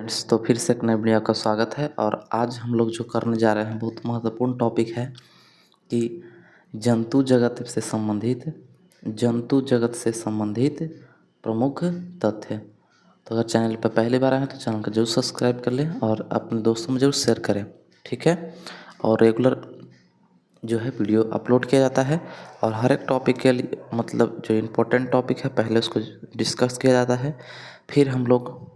Friends, तो फिर से एक नए वीडियो का स्वागत है। और आज हम लोग जो करने जा रहे हैं बहुत महत्वपूर्ण टॉपिक है कि जंतु जगत से संबंधित प्रमुख तथ्य। तो अगर चैनल पर पहली बार आए हैं तो चैनल को जरूर सब्सक्राइब कर लें और अपने दोस्तों में जरूर शेयर करें, ठीक है। और रेगुलर जो है वीडियो अपलोड किया जाता है और हर एक टॉपिक के लिए मतलब जो इम्पोर्टेंट टॉपिक है पहले उसको डिस्कस किया जाता है। फिर हम लोग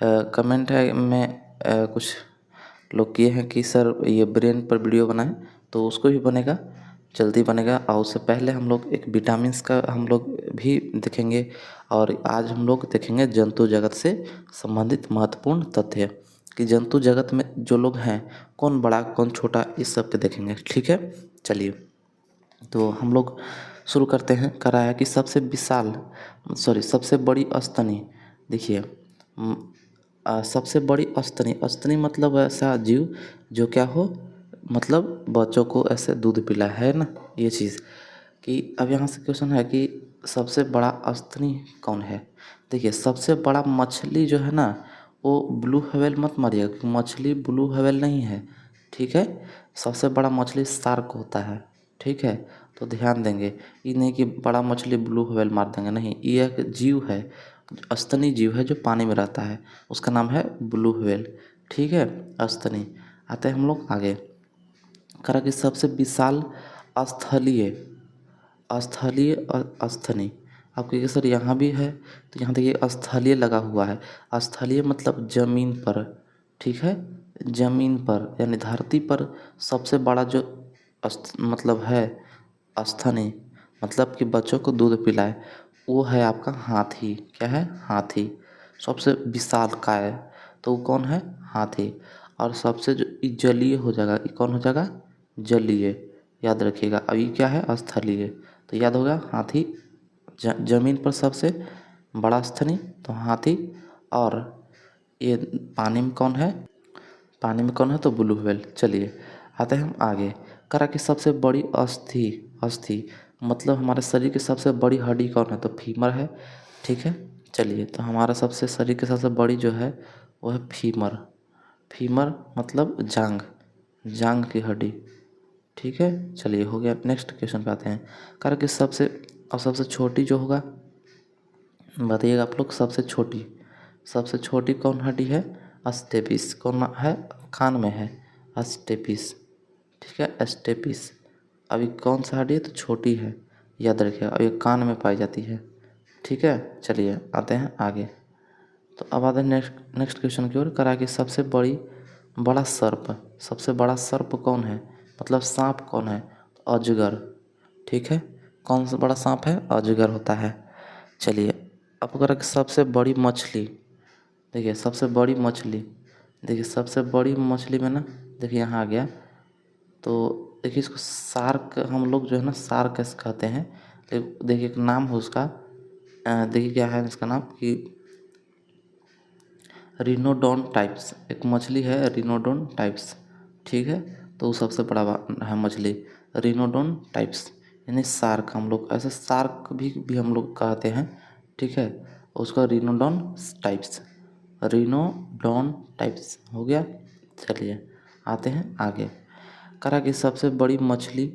कमेंट है में कुछ लोग किए हैं कि सर ये ब्रेन पर वीडियो बनाएं, तो उसको भी बनेगा, जल्दी बनेगा। और उससे पहले हम लोग एक विटामिन्स का हम लोग भी देखेंगे। और आज हम लोग देखेंगे जंतु जगत से संबंधित महत्वपूर्ण तथ्य कि जंतु जगत में जो लोग हैं कौन बड़ा कौन छोटा इस सब के देखेंगे, ठीक है। चलिए, तो हम लोग शुरू करते हैं। कराया कि सबसे बड़ी स्तनी। देखिए, सबसे बड़ी स्तनी, स्तनी मतलब ऐसा जीव जो क्या हो, मतलब बच्चों को ऐसे दूध पिला है ना, ये चीज़। कि अब यहाँ से क्वेश्चन है कि सबसे बड़ा स्तनी कौन है। देखिए, सबसे बड़ा मछली जो है ना वो ब्लू व्हेल मत मारिएगा क्योंकि मछली ब्लू व्हेल नहीं है, ठीक है। सबसे बड़ा मछली शार्क होता है, ठीक है। तो ध्यान देंगे, ये नहीं कि बड़ा मछली ब्लू व्हेल मार देंगे, नहीं। ये एक जीव है, स्तनी जीव है जो पानी में रहता है, उसका नाम है ब्लू व्हेल, ठीक है। स्तनी। आते हैं हम लोग आगे। करा कि सबसे विशाल स्थलीय स्थलीय स्तनी। आप कहिए सर यहाँ भी है, तो यहाँ देखिए स्थलीय लगा हुआ है। स्थलीय मतलब जमीन पर, ठीक है। जमीन पर यानी धरती पर सबसे बड़ा जो मतलब है स्तनी, मतलब कि बच्चों को दूध पिलाए, वो है आपका हाथी। क्या है? हाथी। सबसे विशालकाय तो वो कौन है? हाथी। और सबसे जो जलीय हो जाएगा, ये कौन हो जाएगा? जलीय। याद रखिएगा। अब ये क्या है? स्थलीय। तो याद होगा हाथी। जमीन पर सबसे बड़ा स्तनी तो हाथी। और ये पानी में कौन है? पानी में कौन है? तो ब्लू व्हेल। चलिए आते हैं हम आगे। करा कि सबसे बड़ी अस्थि अस्थि मतलब हमारे शरीर की सबसे बड़ी हड्डी कौन है? तो फीमर है, ठीक है। चलिए, तो हमारा सबसे शरीर की सबसे बड़ी जो है वो है फीमर। फीमर मतलब जांग, जांग की हड्डी, ठीक है। चलिए, हो गया। नेक्स्ट क्वेश्चन पे आते हैं। करा कि सबसे छोटी जो होगा, बताइएगा आप लोग। सबसे छोटी कौन हड्डी है? अस्टेपिस। कौन है? कान में है, अस्टेपिस, ठीक है। अस्टेपिस। अभी कौन सा हड्डी है? तो छोटी है, याद रखिएगा। और ये कान में पाई जाती है, ठीक है। चलिए आते हैं आगे। तो अब आते हैं नेक्स्ट क्वेश्चन की ओर। करा कि सबसे बड़ा सर्प कौन है? मतलब सांप कौन है? तो अजगर, ठीक है। कौन सा बड़ा सांप है? अजगर होता है। चलिए, अब अगर सबसे बड़ी मछली, देखिए सबसे बड़ी मछली, देखिए सबसे बड़ी मछली में ना, देखिए यहाँ आ गया। तो देखिए इसको शार्क हम लोग जो है ना शार्क ऐसे कहते हैं। देखिए एक नाम है उसका, देखिए क्या है इसका नाम कि रिनोडोन टाइप्स। एक मछली है रिनोडोन टाइप्स, ठीक है। तो वो सबसे बड़ा है मछली, रिनोडोन टाइप्स यानी शार्क। हम लोग ऐसे शार्क भी हम लोग कहते हैं, ठीक है। उसका रिनोडोन टाइप्स, रिनोडोन टाइप्स हो गया। चलिए आते हैं आगे। करा कि सबसे बड़ी मछली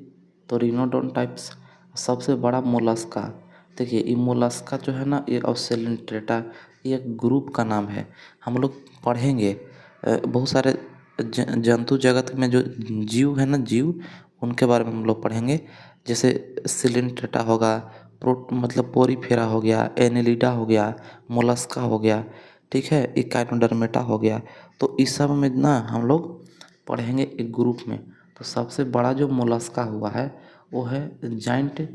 तो रिनोडोन टाइप्स। सबसे बड़ा मोलस्का, देखिए ये मोलस्का जो है ना ये ऑक्सीलेंट्रेटा, ये एक ग्रुप का नाम है। हम लोग पढ़ेंगे बहुत सारे जंतु जगत में जो जीव है ना, जीव उनके बारे में हम लोग पढ़ेंगे। जैसे सिलेंट्रेटा होगा, मतलब पोरीफेरा हो गया, एनेलिडा हो गया, मोलस्का हो गया, ठीक है। इकाइनोडर्मेटा हो गया। तो इस सब में ना हम लोग पढ़ेंगे एक ग्रुप में। तो सबसे बड़ा जो मोलस्का हुआ है वो है जाइंट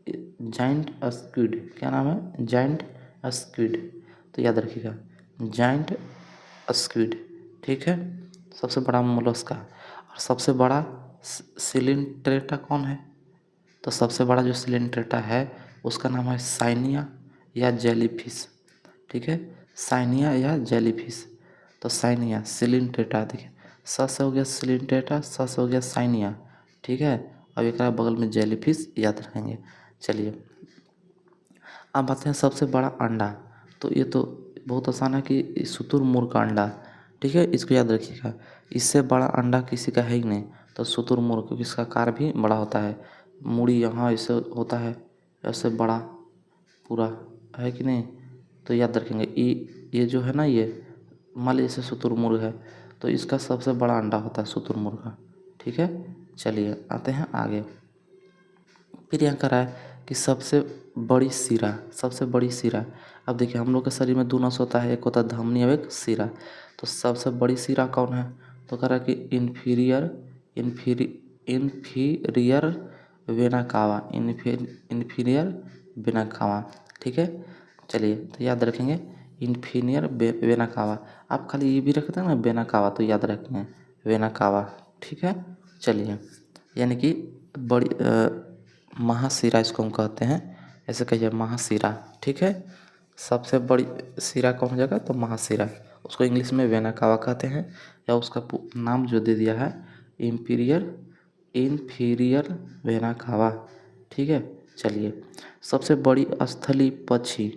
जाइंट स्क्विड। क्या नाम है? Giant squid. तो याद रखिएगा, जाइंट स्क्विड, ठीक है। सबसे बड़ा मोलस्का। और सबसे बड़ा सिलिंट्रेटा कौन है? तो सबसे बड़ा जो सिलिंट्रेटा है उसका नाम है साइनिया या जेलीफिश, ठीक है। साइनिया या जेलीफिश। तो साइनिया, सिलिंट्रेटा, देखिए स से हो गया सिलिंट्रेटा, स से हो गया साइनिया, ठीक है। अब एक बगल में जेलीफिश, याद रखेंगे। चलिए अब आते हैं सबसे बड़ा अंडा। तो ये तो बहुत आसान है कि शुतुरमुर्ग का अंडा, ठीक है, इसको याद रखिएगा। इससे बड़ा अंडा किसी का है ही नहीं, तो शुतुरमुर्ग, क्योंकि इसका आकार भी बड़ा होता है, मुड़ी यहाँ ऐसे होता है, ऐसे बड़ा पूरा, है कि नहीं। तो याद रखेंगे ये जो है ना, ये मान लीजिए जैसे शुतुरमुर्ग है, तो इसका सबसे बड़ा अंडा होता है शुतुरमुर्ग का, ठीक है। चलिए आते हैं आगे। फिर यहाँ कह रहा है कि सबसे बड़ी सिरा, सबसे बड़ी सिरा। अब देखिए हम लोग के शरीर में दो नस होता है, एक होता है धमनी और एक सिरा। तो सबसे बड़ी सिरा कौन है, तो कह रहा है कि inferior vena cava, inferior vena cava, ठीक है। चलिए तो याद रखेंगे इन्फीरियर वेना कावा। आप खाली ये भी रखते हैं ना वेना कावा, तो याद रखेंगे वेना कावा, ठीक है। चलिए यानी कि बड़ी महाशिरा इसको हम कहते हैं, ऐसे कहिए महाशिरा, ठीक है। सबसे बड़ी शिरा कौन हो जाएगा, तो महाशिरा, उसको इंग्लिश में वेना कावा कहते हैं, या उसका नाम जो दे दिया है इन्फीरियर वेना कावा, ठीक है। चलिए सबसे बड़ी स्थली पक्षी,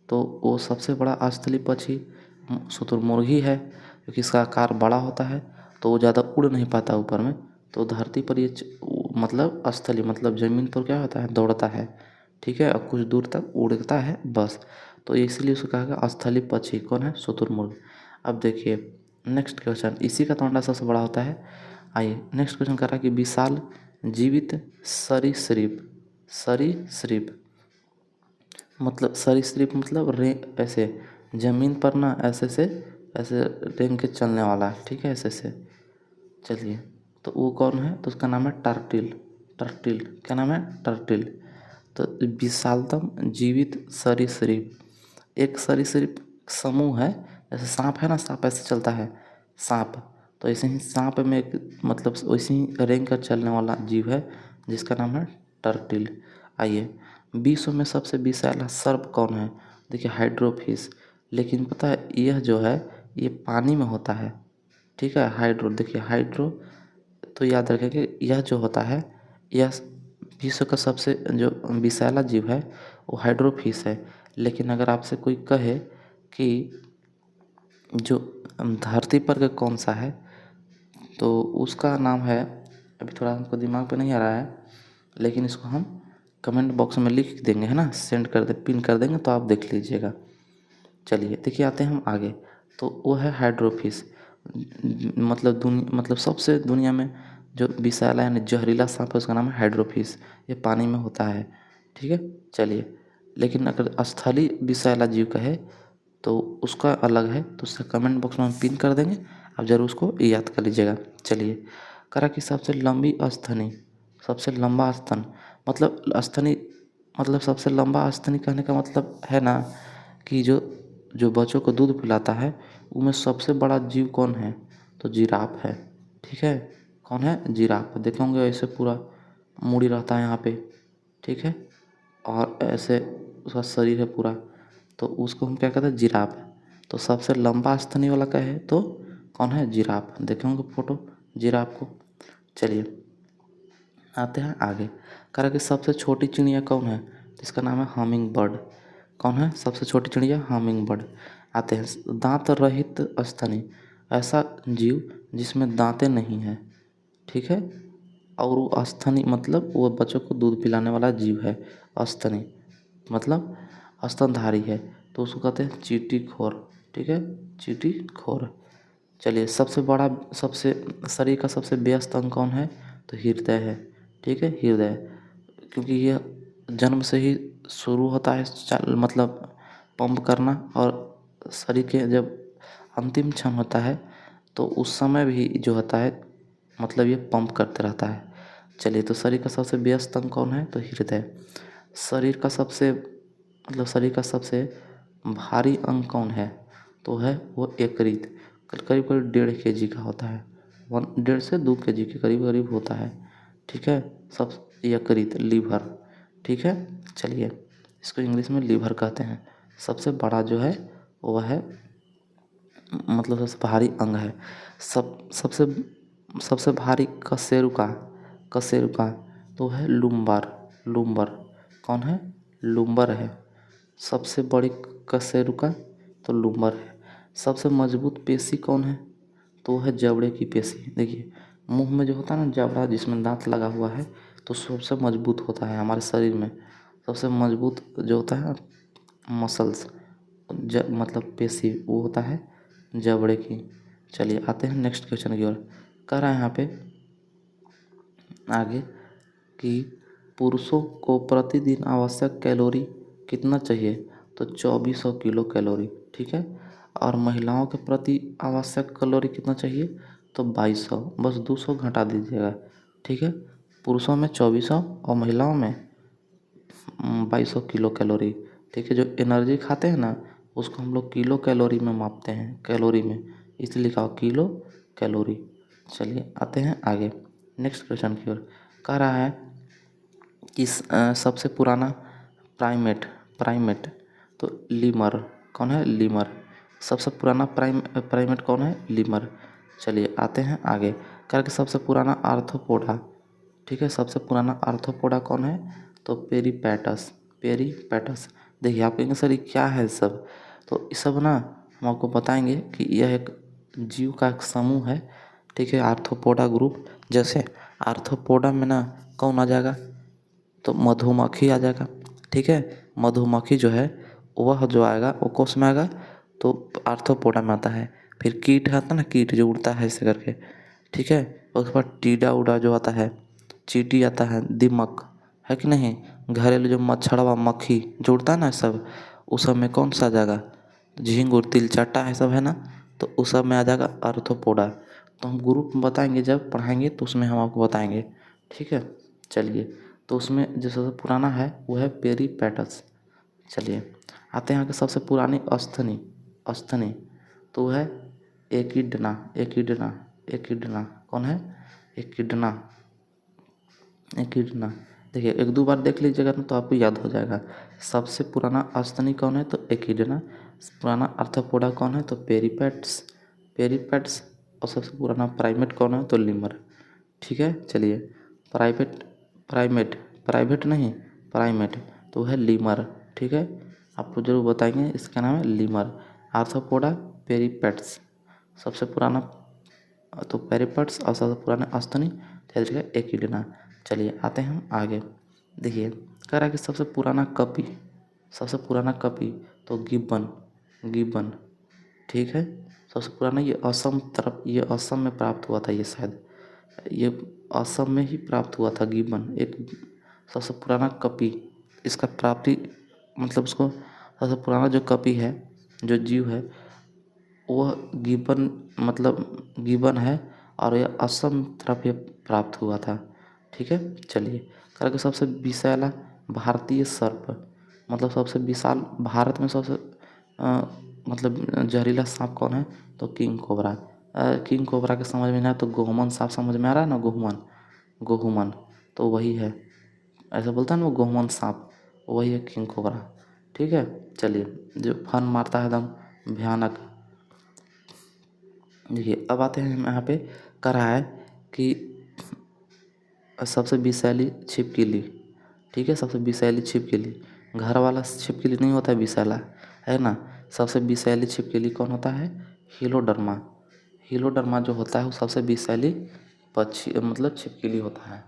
तो वो सबसे बड़ा स्थली पक्षी शुतुरमुर्ग ही है, क्योंकि इसका आकार बड़ा होता है, तो वो ज़्यादा उड़ नहीं पाता ऊपर में, तो धरती पर ये मतलब स्थली मतलब ज़मीन पर क्या होता है, दौड़ता है, ठीक है, और कुछ दूर तक उड़ता है बस। तो इसलिए उसको कहा गया स्थली पक्षी, कौन है, शुतुरमुर्ग। अब देखिए नेक्स्ट क्वेश्चन, इसी का तो अंडा सबसे बड़ा होता है। आइए नेक्स्ट क्वेश्चन कर रहा है कि विशाल जीवित सरीसृप मतलब सरीसृप मतलब ऐसे ज़मीन पर ना ऐसे रेंग के चलने वाला, ठीक है, ऐसे। चलिए तो वो कौन है, तो उसका नाम है टर्टिल। टर्टिल क्या नाम है, टर्टिल। तो विशालतम जीवित सरीसृप, एक सरीसृप समूह है, जैसे सांप है ना, सांप ऐसे चलता है सांप, तो ऐसे ही सांप में एक मतलब वैसे ही रेंग कर चलने वाला जीव है, जिसका नाम है टर्टिल। आइए विश्व में सबसे विशाल सर्प कौन है, देखिए हाइड्रोफिश। लेकिन पता है यह जो है ये पानी में होता है, ठीक है। देखिए हाइड्रो, तो याद रखेंगे यह जो होता है, यह विश्व का सबसे जो विषैला जीव है वो हाइड्रोफिश है। लेकिन अगर आपसे कोई कहे कि जो धरती पर का कौन सा है, तो उसका नाम है, अभी थोड़ा हमको दिमाग पे नहीं आ रहा है, लेकिन इसको हम कमेंट बॉक्स में लिख देंगे, है ना, सेंड कर दे, पिन कर देंगे, तो आप देख लीजिएगा। चलिए देखिए आते हैं हम आगे, तो वो है हाइड्रोफिश। मतलब सबसे दुनिया में जो विषैला यानी जहरीला सांप है, उसका नाम है हाइड्रोफिश, ये पानी में होता है, ठीक है। चलिए लेकिन अगर स्थलीय विषैला जीव कहे तो उसका अलग है, तो उसका कमेंट बॉक्स में हम पिन कर देंगे, आप जरूर उसको याद कर लीजिएगा। चलिए करा कि सबसे लंबी स्थनी, सबसे लंबा स्तन मतलब स्थनी मतलब सबसे लंबा स्तनी कहने का मतलब है ना कि जो जो बच्चों को दूध पिलाता है, उनमें सबसे बड़ा जीव कौन है, तो जिराफ है, ठीक है। कौन है, जिराफ। देखे होंगे ऐसे पूरा मुड़ी रहता है यहाँ पे, ठीक है, और ऐसे उसका शरीर है पूरा, तो उसको हम क्या कहते हैं, जिराफ। तो सबसे लंबा स्तनी वाला का है तो कौन है, जिराफ। देखे होंगे फोटो जिराफ को। चलिए आते हैं आगे, कह कि सबसे छोटी चिड़िया कौन है, जिसका नाम है हमिंग बर्ड। कौन है सबसे छोटी चिड़िया, हमिंग बर्ड। आते हैं दांत रहित स्तनी, ऐसा जीव जिसमें दांतें नहीं हैं, ठीक है, और वो स्तनी मतलब वो बच्चों को दूध पिलाने वाला जीव है। स्तनी मतलब स्तनधारी है, तो उसको कहते हैं चींटी खोर, ठीक है, चींटी खोर। चलिए सबसे बड़ा सबसे शरीर का सबसे व्यस्त अंग कौन है, तो हृदय है, ठीक है, हृदय, क्योंकि यह जन्म से ही शुरू होता है मतलब पंप करना, और शरीर के जब अंतिम क्षण होता है तो उस समय भी जो होता है मतलब ये पंप करते रहता है। चलिए तो शरीर का सबसे व्यस्त अंग कौन है, तो हृदय। शरीर का सबसे भारी अंग कौन है, तो है वो यकृत, करीब करीब 1.5 kg का होता है, 1.5 से 2 kg के करीब करीब होता है, ठीक है। सब यकृत, लीवर, ठीक है। चलिए इसको इंग्लिश में लीवर कहते हैं। सबसे बड़ा जो है वह है मतलब सबसे भारी अंग है। सबसे सबसे भारी कशेरुका तो है लुम्बर। लुम्बर कौन है, लुम्बर है, सबसे बड़ी कशेरुका तो लूमर है। सबसे मजबूत पेशी कौन है? तो वो है जबड़े की पेशी। देखिए मुंह में जो होता है ना जबड़ा जिसमें दांत लगा हुआ है, तो सबसे मजबूत होता है हमारे शरीर में। सबसे मजबूत जो होता है मसल्स मतलब पेशी, वो होता है जबड़े की। चलिए आते हैं नेक्स्ट क्वेश्चन की ओर। कह रहा है यहाँ पे आगे कि पुरुषों को प्रतिदिन आवश्यक कैलोरी कितना चाहिए? तो 2400 किलो कैलोरी, ठीक है। और महिलाओं के प्रति आवश्यक कैलोरी कितना चाहिए? तो 2200, बस 200 घटा दीजिएगा, ठीक है। पुरुषों में 2400 और महिलाओं में 2200 किलो कैलोरी, ठीक है। जो एनर्जी खाते हैं ना उसको हम लोग किलो कैलोरी में मापते हैं, कैलोरी में, इसलिए लिखा हो किलो कैलोरी। चलिए आते हैं आगे नेक्स्ट क्वेश्चन की ओर। कह रहा है कि सबसे पुराना प्राइमेट प्राइमेट तो लीमर कौन है? लीमर। सबसे पुराना प्राइमेट कौन है? लीमर। चलिए आते हैं आगे। करके सबसे पुराना आर्थ्रोपोडा, ठीक है। सबसे पुराना आर्थ्रोपोडा कौन है? तो पेरीपैटस, पेरीपैटस। देखिए आप कहेंगे सर ये क्या है सब, तो ये सब ना हम आपको बताएंगे कि यह एक जीव का एक समूह है, ठीक है। Arthropoda group. जैसे आर्थ्रोपोडा में ना कौन आ जाएगा? तो मधुमक्खी आ जाएगा, ठीक है। मधुमक्खी जो है वह जो आएगा वो कौन में आएगा? तो आर्थ्रोपोडा में आता है। फिर कीट आता है ना, कीट जो उड़ता है ऐसे करके, ठीक है। उसके बाद टीडा उड़ा जो आता है, चींटी आता है, दीमक है कि नहीं, घरेलू जो मच्छरवा मक्खी जो उड़ता है ना सब, उस सब में कौन सा आ जाएगा? झींगुर तिलचट्टा है सब है ना, तो उस सब में आ जाएगा आर्थ्रोपोडा। तो हम ग्रुप में बताएंगे जब पढ़ाएंगे तो उसमें हम आपको बताएंगे, ठीक है। चलिए तो उसमें जो सबसे पुराना है वो है पेरीपैटस। चलिए आते हैं यहाँ के सबसे पुरानी अस्थनि अस्थनि, तो वो है एकिडना एकिडना एकिडना। कौन है? एकिडना एकिडना। देखिए एक दो बार देख लीजिएगा ना तो आपको याद हो जाएगा। सबसे पुराना अस्थनि कौन है? तो एकिडना। पुराना आर्थ्रोपोडा कौन है? तो पेरीपैट्स पेरीपैट्स। और सबसे पुराना प्राइमेट कौन है? तो लीमर, ठीक है। चलिए प्राइवेट प्राइमेट प्राइवेट नहीं प्राइमेट, तो है लीमर, ठीक है। आपको जरूर बताएंगे, इसका नाम है लीमर। आर्थ्रोपोडा पेरीपेट्स सबसे पुराना, तो पेरीपेट्स और सबसे पुराना अस्तनी, तीसरा एकिडना। चलिए आते हैं हम आगे। देखिए कह रहा है कि सबसे पुराना कपी तो गिब्बन गिब्बन, ठीक है। सबसे पुराना ये असम तरफ, ये असम में प्राप्त हुआ था, ये शायद ये असम में ही प्राप्त हुआ था गिब्बन, एक सबसे पुराना कपी। इसका प्राप्ति मतलब उसको सबसे पुराना जो कपी है, जो जीव है, वह गिब्बन मतलब गिब्बन है। और यह असम तरफ ये प्राप्त हुआ था, ठीक है। चलिए करके सबसे विषैला भारतीय सर्प, मतलब सबसे विशाल भारत में सबसे मतलब जहरीला सांप कौन है? तो किंग कोबरा। किंग कोबरा के समझ में नहीं आया तो गोहमन सांप समझ में आ रहा है ना, गोहमन गोहुमन, तो वही है। ऐसा बोलता है ना वो गोहुमन सांप, वही है किंग कोबरा, ठीक है। चलिए जो फन मारता है एकदम भयानक। देखिए अब आते हैं हम यहाँ पे। कह रहा है कि सबसे विषैली छिपकली, ठीक है। सबसे विषैली छिपकली, घर वाला छिपकली नहीं होता है विषैला, है ना। सबसे विषैली छिपकली कौन होता है? हीलोडर्मा। हीलोडर्मा जो होता है वो सबसे विषैली पक्षी मतलब छिपकली होता है,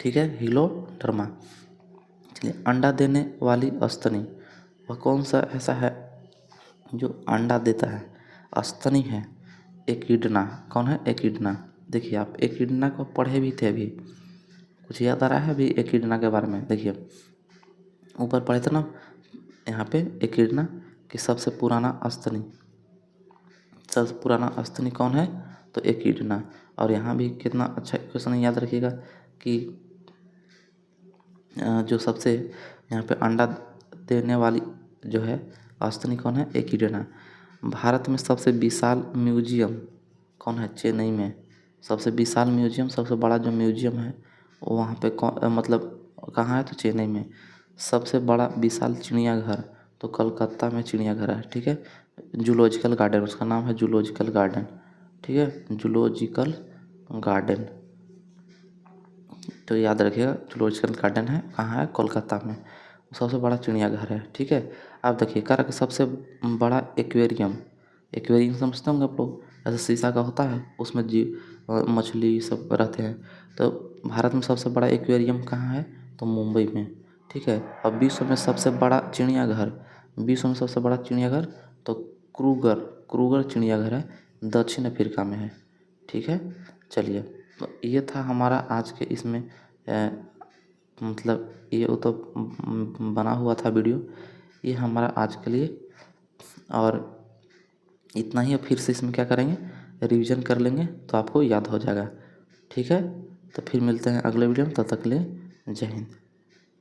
ठीक है। हीलोडर्मा। चलिए अंडा देने वाली स्तनी, वह कौन सा ऐसा है जो अंडा देता है? स्तनी है एकिडना। कौन है? एकिडना। देखिए आप एकिडना को पढ़े भी थे अभी, कुछ याद आ रहा है अभी एकिडना के बारे में? देखिए ऊपर पढ़े थे ना यहाँ पे एकिडना कि सबसे पुराना स्तनी, सबसे पुराना स्तनी कौन है? तो एकिडना। और यहाँ भी कितना अच्छा क्वेश्चन याद रखिएगा कि जो सबसे यहाँ पे अंडा देने वाली जो है स्तनी कौन है? एकिडना। भारत में सबसे विशाल म्यूजियम कौन है? चेन्नई में सबसे विशाल म्यूजियम, सबसे बड़ा जो म्यूजियम है वो वहाँ पे कौन मतलब कहाँ है? तो चेन्नई में। सबसे बड़ा विशाल चिड़ियाघर तो कलकत्ता में चिड़ियाघर है, ठीक है। जूलॉजिकल गार्डन, उसका नाम है जूलॉजिकल गार्डन, ठीक है। Zoological garden. तो याद रखिएगा जूलॉजिकल गार्डन है कहाँ है, कोलकाता में, सबसे बड़ा चिड़ियाघर है। ठीक है। अब देखिए कह रहा कि सबसे बड़ा एक्वेरियम, एक्वेरियम समझते होंगे आप लोग, ऐसा शीशा का होता है, उसमें मछली सब रहते हैं। तो भारत में सबसे बड़ा एक्वेरियम कहाँ है, तो मुंबई में। ठीक है। अब विश्व में सबसे बड़ा चिड़ियाघर, विश्व में सबसे बड़ा चिड़ियाघर तो क्रूगर, क्रूगर चिड़ियाघर है, दक्षिण अफ्रीका में है। ठीक है। चलिए, तो ये था हमारा आज के इसमें मतलब ये तो बना हुआ था वीडियो, ये हमारा आज के लिए, और इतना ही। फिर से इसमें क्या करेंगे, रिवीजन कर लेंगे तो आपको याद हो जाएगा। ठीक है। तो फिर मिलते हैं अगले वीडियो में, तब तक के लिए जय हिंद।